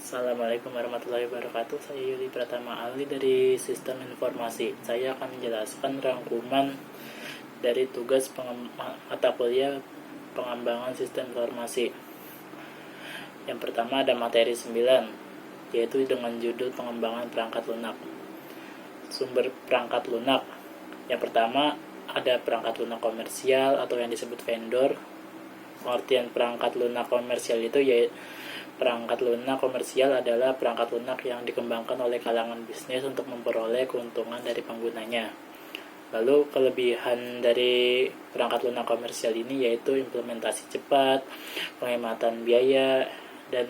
Assalamualaikum warahmatullahi wabarakatuh. Saya Yuli Pratama Ali dari Sistem Informasi. Saya akan menjelaskan rangkuman dari tugas mata kuliah pengembangan sistem informasi. Yang pertama ada materi 9, yaitu dengan judul pengembangan perangkat lunak. Sumber perangkat lunak. Yang pertama ada perangkat lunak komersial atau yang disebut vendor. Pengertian perangkat lunak komersial itu yaitu perangkat lunak komersial adalah perangkat lunak yang dikembangkan oleh kalangan bisnis untuk memperoleh keuntungan dari penggunanya. Lalu kelebihan dari perangkat lunak komersial ini yaitu implementasi cepat, penghematan biaya, dan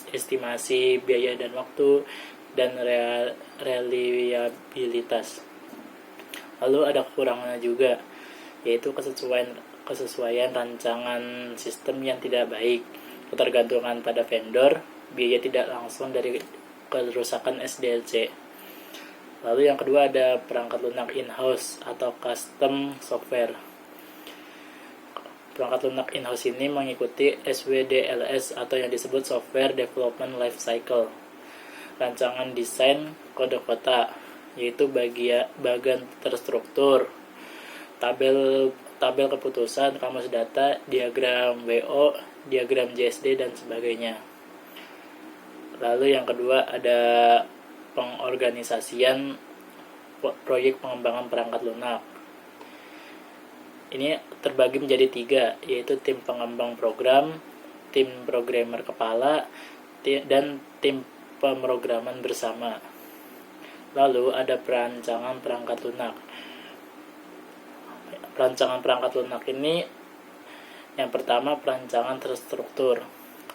estimasi biaya dan waktu, dan reliabilitas. Lalu ada kekurangannya juga, yaitu kesesuaian rancangan sistem yang tidak baik, ketergantungan pada vendor, biaya tidak langsung dari kerusakan SDLC. Lalu yang kedua ada perangkat lunak in-house atau custom software. Perangkat lunak in-house ini mengikuti SWDLS atau yang disebut Software Development Life Cycle. Rancangan desain kode kotak, yaitu bagian terstruktur, tabel keputusan, kamus data, diagram WO, diagram JSD, dan sebagainya. Lalu yang kedua ada pengorganisasian proyek pengembangan perangkat lunak. Ini terbagi menjadi 3, yaitu tim pengembang program, tim programmer kepala, dan tim pemrograman bersama. Lalu ada perancangan perangkat lunak. Perancangan perangkat lunak ini yang pertama perancangan terstruktur.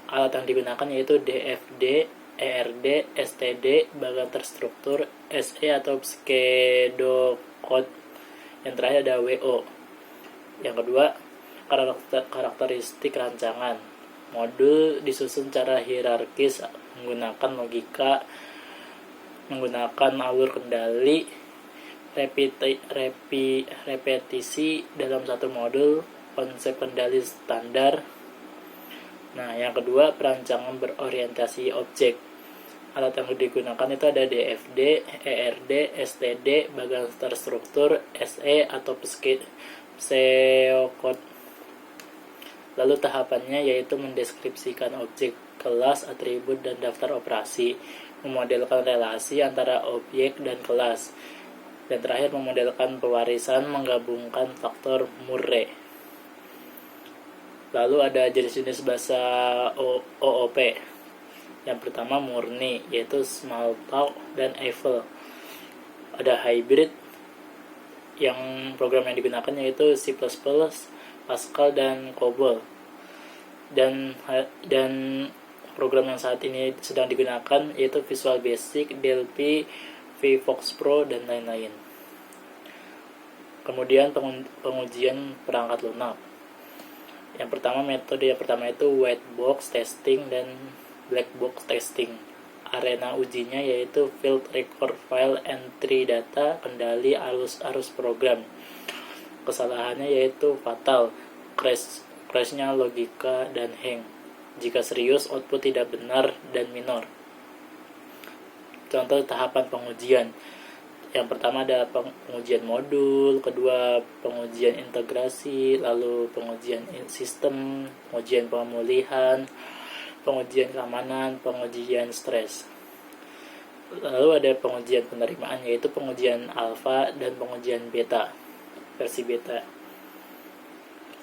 Alat yang digunakan yaitu DFD, ERD, STD, bagian terstruktur, SE atau pseudocode. Yang terakhir ada WO. Yang kedua, karakteristik rancangan. Modul disusun secara hierarkis menggunakan logika, menggunakan alur kendali, repetisi dalam satu modul, konsep kendali standar. Nah, yang kedua perancangan berorientasi objek. Alat yang digunakan itu ada DFD, ERD, STD, bagian terstruktur, SE atau pseudocode. Lalu tahapannya yaitu mendeskripsikan objek, kelas, atribut, dan daftar operasi, memodelkan relasi antara objek dan kelas, dan terakhir memodelkan pewarisan menggabungkan faktor Murray. Lalu ada jenis-jenis bahasa OOP. Yang pertama murni, yaitu Smalltalk dan Eiffel. Ada hybrid, yang program yang digunakan yaitu C++, Pascal, dan COBOL. Dan program yang saat ini sedang digunakan yaitu Visual Basic, DLP, VFox Pro, dan lain-lain. Kemudian pengujian perangkat lunak. Metode yang pertama itu white box testing dan black box testing. Arena ujinya yaitu field record file entry data, kendali arus program. Kesalahannya yaitu fatal, crashnya logika, dan hang. Jika serius, output tidak benar dan minor. Contoh tahapan pengujian. Yang pertama ada pengujian modul, kedua pengujian integrasi, lalu pengujian sistem, pengujian pemulihan, pengujian keamanan, pengujian stres. Lalu ada pengujian penerimaan, yaitu pengujian alfa dan pengujian beta, versi beta.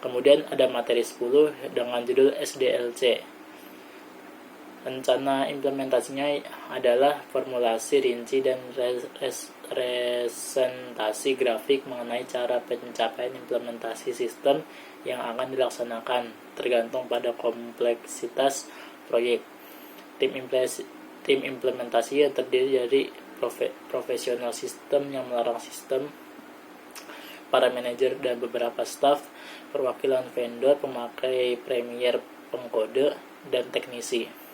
Kemudian ada materi 10 dengan judul SDLC. Rencana implementasinya adalah formulasi rinci dan presentasi grafik mengenai cara pencapaian implementasi sistem yang akan dilaksanakan, tergantung pada kompleksitas proyek. Tim implementasi yang terdiri dari profesional sistem yang melarang sistem, para manajer dan beberapa staf, perwakilan vendor, pemakai Premiere, pengkode, dan teknisi.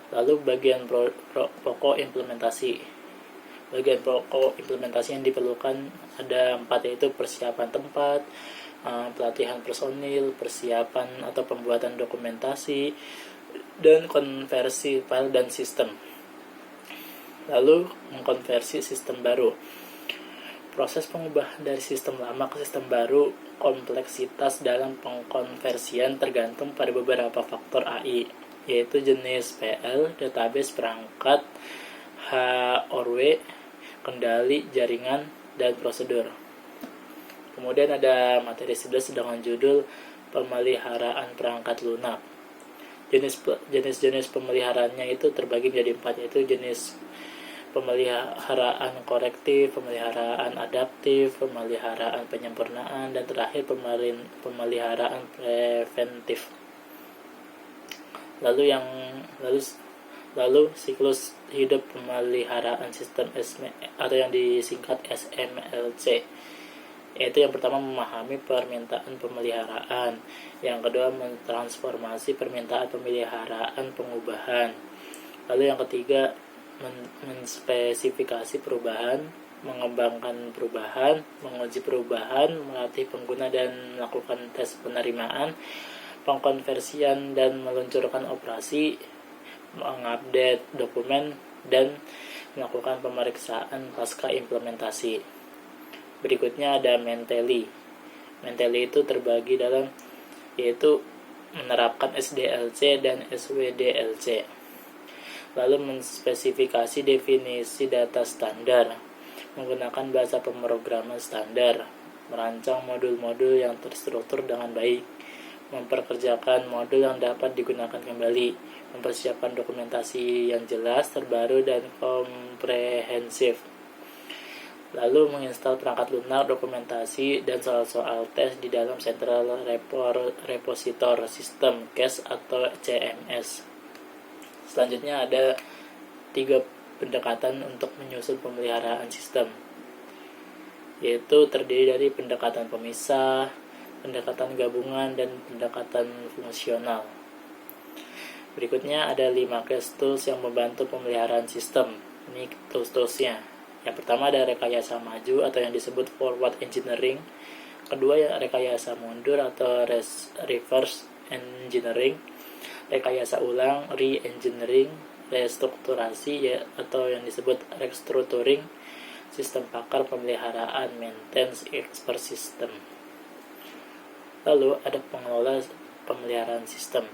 Lalu bagian pokok implementasi. Bagian pokok implementasi yang diperlukan ada 4, yaitu persiapan tempat, pelatihan personil, persiapan atau pembuatan dokumentasi, dan konversi file dan sistem. Lalu mengkonversi sistem baru. Proses pengubahan dari sistem lama ke sistem baru, kompleksitas dalam pengkonversian tergantung pada beberapa faktor AI, yaitu jenis PL, database perangkat, H/W, kendali, jaringan, dan prosedur. Kemudian ada materi 11 dengan judul pemeliharaan perangkat lunak. Jenis-jenis pemeliharaannya itu terbagi menjadi 4, yaitu jenis pemeliharaan korektif, pemeliharaan adaptif, pemeliharaan penyempurnaan, dan terakhir pemeliharaan preventif. Lalu siklus hidup pemeliharaan sistem atau yang disingkat SMLC, yaitu yang pertama memahami permintaan pemeliharaan, yang kedua mentransformasi permintaan pemeliharaan pengubahan, lalu yang ketiga menspesifikasi perubahan, mengembangkan perubahan, menguji perubahan, melatih pengguna dan melakukan tes penerimaan, pengkonversian dan meluncurkan operasi, mengupdate dokumen, dan melakukan pemeriksaan pasca implementasi. Berikutnya ada Mentally. Mentally itu terbagi dalam, yaitu menerapkan SDLC dan SWDLC. Lalu menspesifikasi definisi data standar, menggunakan bahasa pemrograman standar, merancang modul-modul yang terstruktur dengan baik, memperkerjakan modul yang dapat digunakan kembali, mempersiapkan dokumentasi yang jelas, terbaru, dan komprehensif. Lalu menginstal perangkat lunak, dokumentasi, dan soal-soal tes di dalam Central Repository System (CAS) atau CMS. Selanjutnya ada 3 pendekatan untuk menyusun pemeliharaan sistem, yaitu terdiri dari pendekatan pemisah, pendekatan gabungan, dan pendekatan fungsional. Berikutnya ada 5 case tools yang membantu pemeliharaan sistem. Ini tools-toolsnya. Yang pertama ada rekayasa maju atau yang disebut forward engineering. Kedua ya rekayasa mundur atau reverse engineering. Rekayasa ulang, re-engineering, restrukturasi ya, atau yang disebut restructuring, sistem pakar pemeliharaan, maintenance expert system. Lalu ada pengelola pemeliharaan sistem.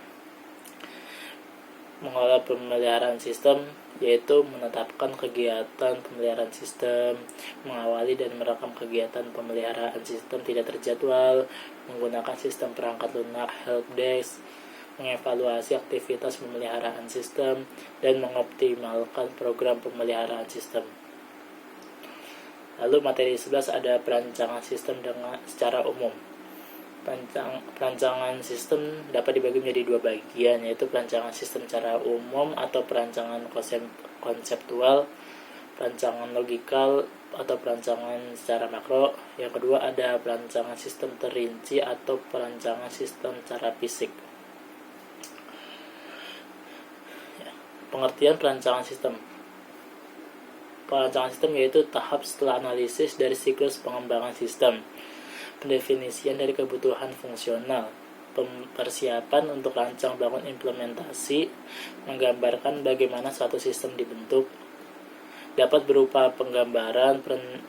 Mengelola pemeliharaan sistem yaitu menetapkan kegiatan pemeliharaan sistem, mengawali dan merekam kegiatan pemeliharaan sistem tidak terjadwal, menggunakan sistem perangkat lunak helpdesk, mengevaluasi aktivitas pemeliharaan sistem, dan mengoptimalkan program pemeliharaan sistem. Lalu materi 11 ada perancangan sistem secara umum. Perancangan sistem dapat dibagi menjadi 2 bagian, yaitu perancangan sistem secara umum atau perancangan konseptual, perancangan logikal atau perancangan secara makro. Yang kedua ada perancangan sistem terinci atau perancangan sistem secara fisik. Pengertian perancangan sistem. Perancangan sistem yaitu tahap setelah analisis dari siklus pengembangan sistem, pendefinisian dari kebutuhan fungsional, persiapan untuk rancang bangun implementasi, menggambarkan bagaimana suatu sistem dibentuk, dapat berupa penggambaran,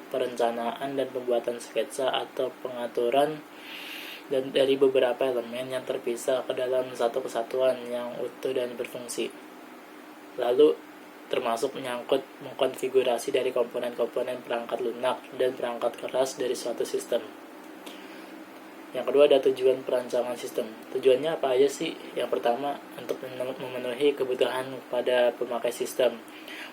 perencanaan, dan pembuatan sketsa atau pengaturan dan dari beberapa elemen yang terpisah ke dalam satu kesatuan yang utuh dan berfungsi. Lalu termasuk menyangkut mengkonfigurasi dari komponen-komponen perangkat lunak dan perangkat keras dari suatu sistem. Yang kedua ada tujuan perancangan sistem. Tujuannya apa aja sih? Yang pertama, untuk memenuhi kebutuhan pada pemakai sistem,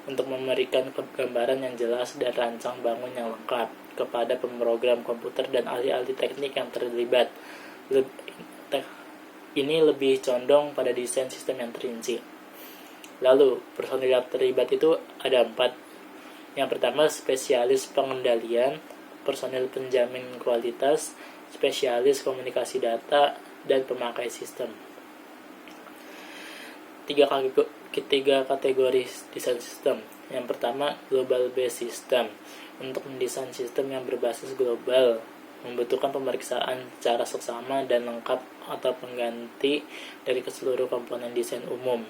untuk memberikan gambaran yang jelas dan rancang bangun yang lengkap kepada pemrogram komputer dan ahli-ahli teknik yang terlibat. Ini lebih condong pada desain sistem yang terinci. Lalu, personil yang terlibat itu ada 4. Yang pertama, spesialis pengendalian, personil penjamin kualitas, spesialis komunikasi data, dan pemakai sistem. 3 kategori desain sistem. Yang pertama, global based system. Untuk mendesain sistem yang berbasis global, membutuhkan pemeriksaan secara seksama dan lengkap atau pengganti dari seluruh komponen desain umum.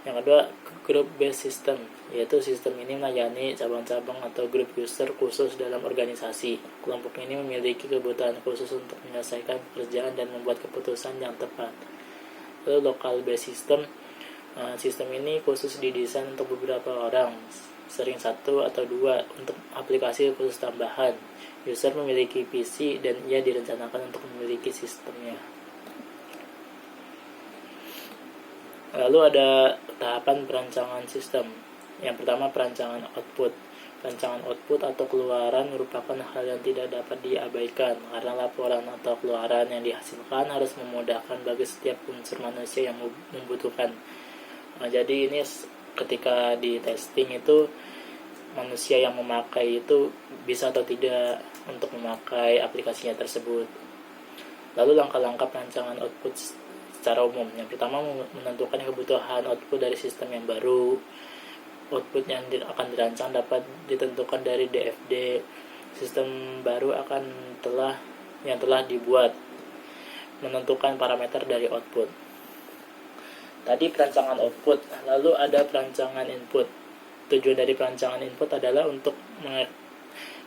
Yang kedua, group based system, yaitu sistem ini melayani cabang-cabang atau grup user khusus dalam organisasi. Kelompok ini memiliki kebutuhan khusus untuk menyelesaikan pekerjaan dan membuat keputusan yang tepat. Lalu local based system, sistem ini khusus didesain untuk beberapa orang, sering satu atau dua, untuk aplikasi khusus tambahan. User memiliki PC dan ia direncanakan untuk memiliki sistemnya. Lalu ada tahapan perancangan sistem. Yang pertama, perancangan output. Perancangan output atau keluaran merupakan hal yang tidak dapat diabaikan karena laporan atau keluaran yang dihasilkan harus memudahkan bagi setiap unsur manusia yang membutuhkan. Jadi ini ketika di testing itu manusia yang memakai itu bisa atau tidak untuk memakai aplikasinya tersebut. Lalu langkah-langkah perancangan output secara umum. Yang pertama, menentukan kebutuhan output dari sistem yang baru. Output yang akan dirancang dapat ditentukan dari DFD sistem baru yang telah dibuat. Menentukan parameter dari output. Tadi perancangan output, lalu ada perancangan input. Tujuan dari perancangan input adalah untuk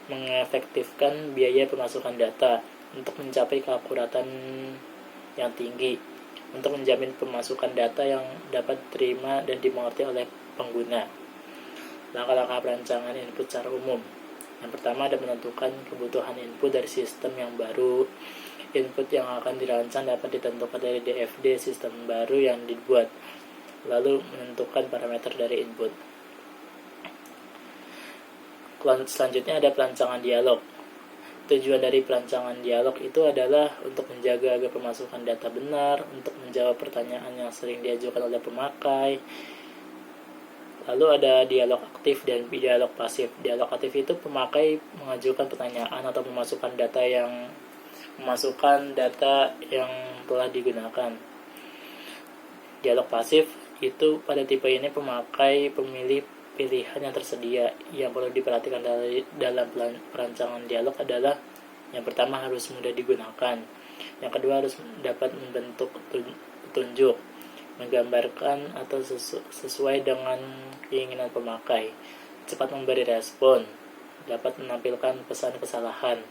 mengefektifkan biaya pemasukan data, untuk mencapai keakuratan yang tinggi, untuk menjamin pemasukan data yang dapat diterima dan dimengerti oleh pengguna. Langkah-langkah perancangan input secara umum. Yang pertama ada menentukan kebutuhan input dari sistem yang baru. Input yang akan dirancang dapat ditentukan dari DFD sistem baru yang dibuat. Lalu menentukan parameter dari input. Selanjutnya ada perancangan dialog. Tujuan dari perancangan dialog itu adalah untuk menjaga agar pemasukan data benar, untuk menjawab pertanyaan yang sering diajukan oleh pemakai. Lalu ada dialog aktif dan dialog pasif. Dialog aktif itu pemakai mengajukan pertanyaan atau memasukkan data yang telah digunakan. Dialog pasif itu pada tipe ini pemakai memilih pilihan yang tersedia. Yang perlu diperhatikan dalam perancangan dialog adalah yang pertama harus mudah digunakan. Yang kedua harus dapat membentuk petunjuk, menggambarkan atau sesuai dengan keinginan pemakai, cepat memberi respon, dapat menampilkan pesan kesalahan,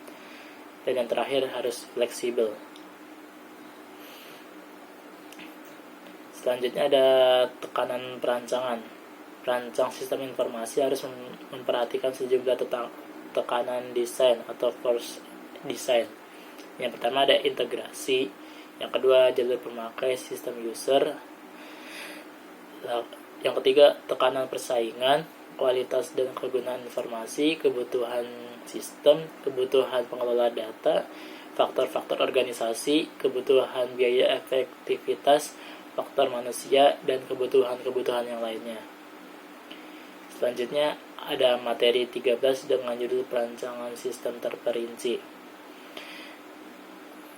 dan yang terakhir harus fleksibel. Selanjutnya ada tekanan perancangan. Perancang sistem informasi harus memperhatikan sejumlah tekanan desain atau force design. Yang pertama ada integrasi, yang kedua jalur pemakai sistem user, yang ketiga tekanan persaingan, kualitas dan kegunaan informasi, kebutuhan sistem, kebutuhan pengelola data, faktor-faktor organisasi, kebutuhan biaya efektivitas, faktor manusia, dan kebutuhan-kebutuhan yang lainnya. Selanjutnya ada materi 13 dengan judul perancangan sistem terperinci.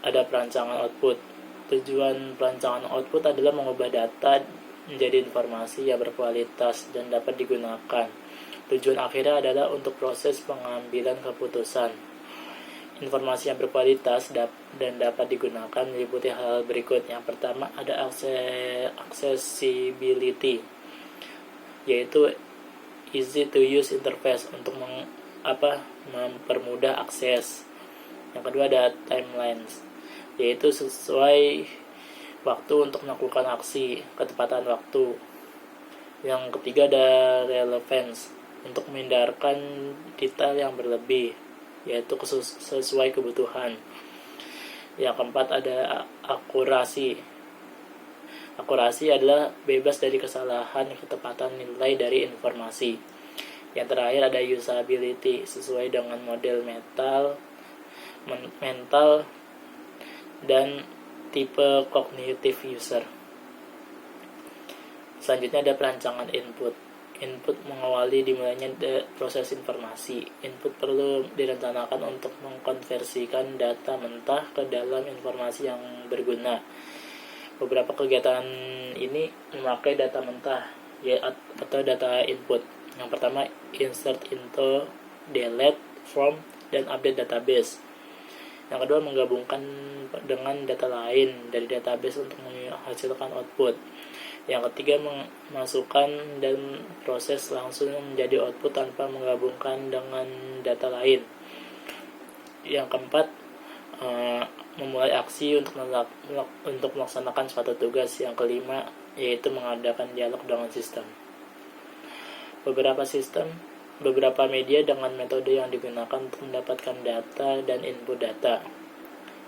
Ada perancangan output. Tujuan perancangan output adalah mengubah data menjadi informasi yang berkualitas dan dapat digunakan. Tujuan akhirnya adalah untuk proses pengambilan keputusan. Informasi yang berkualitas dan dapat digunakan meliputi hal berikut. Yang pertama ada accessibility, yaitu easy to use interface untuk mempermudah akses. Yang kedua ada timelines, yaitu sesuai waktu untuk melakukan aksi, ketepatan waktu. Yang ketiga ada relevance, untuk menghindarkan detail yang berlebih, yaitu sesuai kebutuhan. Yang keempat ada akurasi. Akurasi adalah bebas dari kesalahan, ketepatan nilai dari informasi. Yang terakhir ada usability, sesuai dengan model mental dan tipe kognitif user. Selanjutnya ada perancangan input. Input mengawali dimulainya proses informasi. Input perlu direncanakan untuk mengkonversikan data mentah ke dalam informasi yang berguna. Beberapa kegiatan ini memakai data mentah atau data input. Yang pertama insert into, delete, from, dan update database. Yang kedua, menggabungkan dengan data lain dari database untuk menghasilkan output. Yang ketiga, memasukkan dan proses langsung menjadi output tanpa menggabungkan dengan data lain. Yang keempat, memulai aksi untuk melaksanakan suatu tugas. Yang kelima, yaitu mengadakan dialog dengan sistem. Beberapa media dengan metode yang digunakan untuk mendapatkan data dan input data,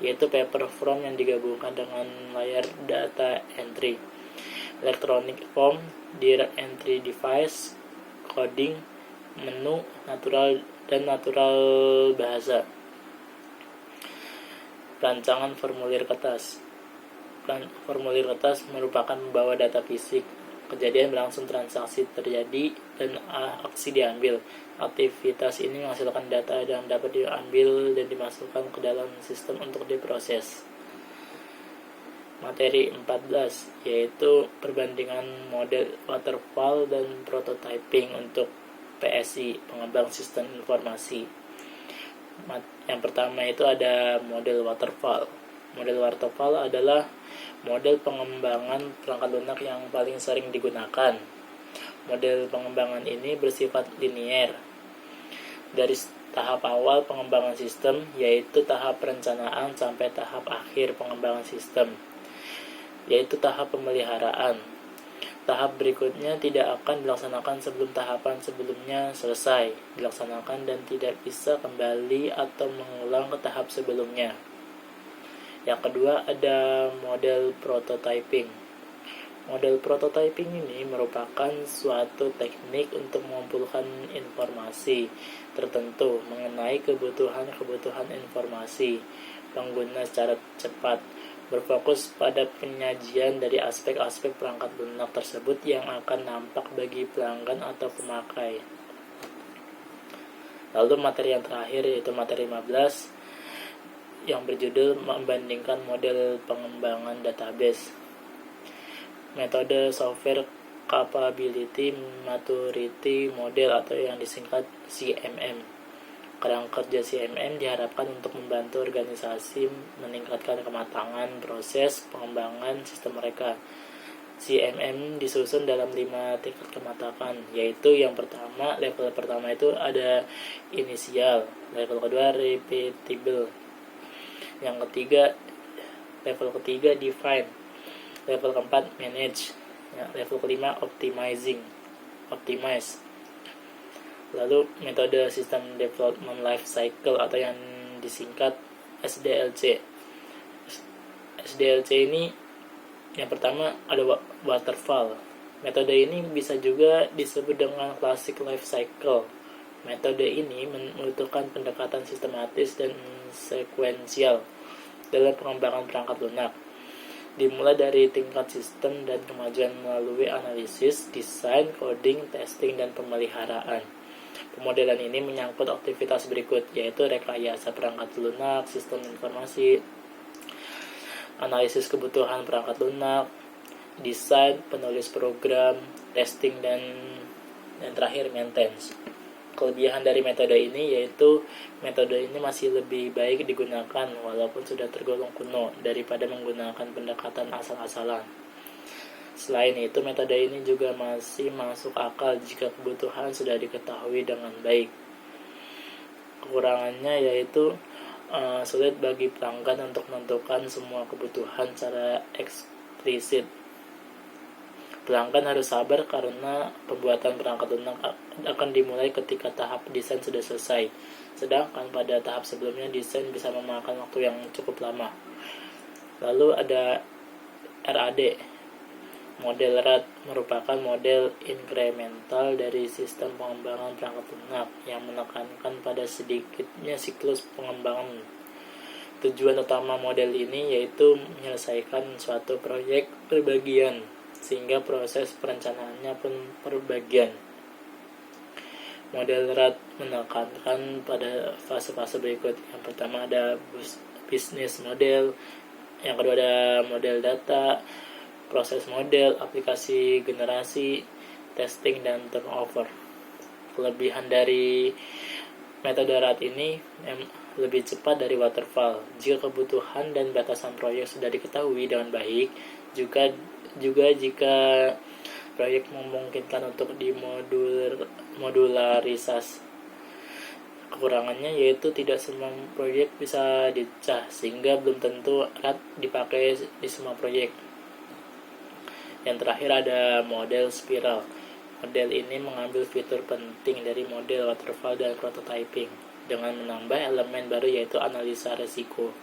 yaitu paper form yang digabungkan dengan layar data entry, electronic form, direct entry device, coding, menu, natural bahasa. Rancangan formulir kertas. Formulir kertas merupakan membawa data fisik. Kejadian berlangsung, transaksi terjadi, dan aksi diambil. Aktivitas ini menghasilkan data yang dapat diambil dan dimasukkan ke dalam sistem untuk diproses. Materi 14, yaitu perbandingan model waterfall dan prototyping untuk PSI, pengembang sistem informasi. Yang pertama itu ada model waterfall. Model waterfall adalah model pengembangan perangkat lunak yang paling sering digunakan. Model pengembangan ini bersifat linier. Dari tahap awal pengembangan sistem, yaitu tahap perencanaan, sampai tahap akhir pengembangan sistem, yaitu tahap pemeliharaan. Tahap berikutnya tidak akan dilaksanakan sebelum tahapan sebelumnya selesai dilaksanakan dan tidak bisa kembali atau mengulang ke tahap sebelumnya. Yang kedua ada model prototyping. Model prototyping ini merupakan suatu teknik untuk mengumpulkan informasi tertentu mengenai kebutuhan informasi pengguna secara cepat, berfokus pada penyajian dari aspek-aspek perangkat lunak tersebut yang akan nampak bagi pelanggan atau pemakai. Lalu materi yang terakhir yaitu materi 15 yang berjudul membandingkan model pengembangan database. Metode software capability maturity model atau yang disingkat CMM. Kerangka kerja CMM diharapkan untuk membantu organisasi meningkatkan kematangan proses pengembangan sistem mereka. CMM disusun dalam 5 tingkat kematangan, yaitu level pertama itu ada inisial, level kedua repeatable, level ketiga define, level keempat manage, level kelima optimize. Lalu metode System Development Life Cycle atau yang disingkat SDLC. SDLC ini yang pertama ada waterfall. Metode ini bisa juga disebut dengan Classic Life Cycle. Metode ini membutuhkan pendekatan sistematis dan sekuensial dalam pengembangan perangkat lunak. Dimulai dari tingkat sistem dan kemajuan melalui analisis, desain, coding, testing, dan pemeliharaan. Pemodelan ini menyangkut aktivitas berikut, yaitu rekayasa perangkat lunak, sistem informasi, analisis kebutuhan perangkat lunak, desain, penulis program, testing, dan terakhir maintenance. Kelebihan dari metode ini yaitu metode ini masih lebih baik digunakan walaupun sudah tergolong kuno daripada menggunakan pendekatan asal-asalan. Selain itu, metode ini juga masih masuk akal jika kebutuhan sudah diketahui dengan baik. Kekurangannya yaitu sulit bagi pelanggan untuk menentukan semua kebutuhan secara eksplisit. Pelanggan harus sabar karena pembuatan perangkat lunak akan dimulai ketika tahap desain sudah selesai. Sedangkan pada tahap sebelumnya desain bisa memakan waktu yang cukup lama. Lalu ada RAD. Model RAD merupakan model inkremental dari sistem pengembangan perangkat lunak yang menekankan pada sedikitnya siklus pengembangan. Tujuan utama model ini yaitu menyelesaikan suatu proyek berbagian, sehingga proses perencanaannya pun perbagian. Model RAD menekankan pada fase-fase berikut. Yang pertama ada business model, yang kedua ada model data, proses model, aplikasi generasi, testing, dan turnover. Kelebihan dari Metode RAT ini lebih cepat dari waterfall. Jika kebutuhan dan batasan proyek sudah diketahui dengan baik, juga jika proyek memungkinkan untuk dimodularisasi. Kekurangannya yaitu tidak semua proyek bisa dicah, sehingga belum tentu RAT dipakai di semua proyek. Yang terakhir ada model spiral. Model ini mengambil fitur penting dari model waterfall dan prototyping dengan menambah elemen baru yaitu analisa resiko.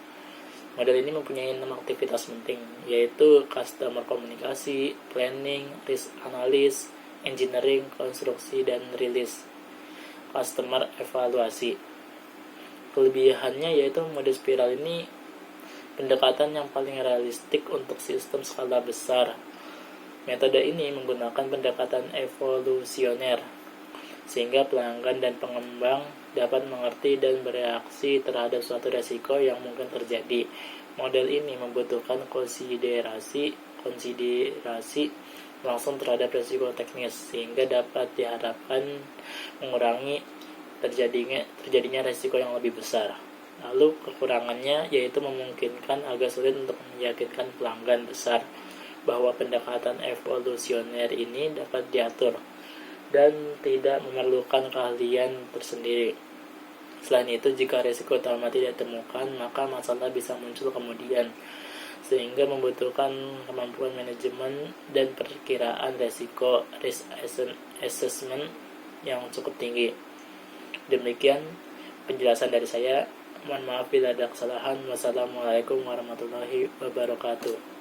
Model ini mempunyai 6 aktivitas penting, yaitu customer komunikasi, planning, risk analysis, engineering, konstruksi, dan release. Customer evaluasi. Kelebihannya yaitu model spiral ini pendekatan yang paling realistik untuk sistem skala besar. Metode ini menggunakan pendekatan evolusioner, sehingga pelanggan dan pengembang dapat mengerti dan bereaksi terhadap suatu resiko yang mungkin terjadi. Model ini membutuhkan konsiderasi langsung terhadap resiko teknis, sehingga dapat diharapkan mengurangi terjadinya resiko yang lebih besar. Lalu kekurangannya yaitu memungkinkan agak sulit untuk meyakinkan pelanggan besar bahwa pendekatan evolusioner ini dapat diatur dan tidak memerlukan keahlian tersendiri. Selain itu, jika risiko utama tidak ditemukan, maka masalah bisa muncul kemudian, sehingga membutuhkan kemampuan manajemen dan perkiraan risiko risk assessment yang cukup tinggi. Demikian penjelasan dari saya. Mohon maaf bila ada kesalahan. Wassalamualaikum warahmatullahi wabarakatuh.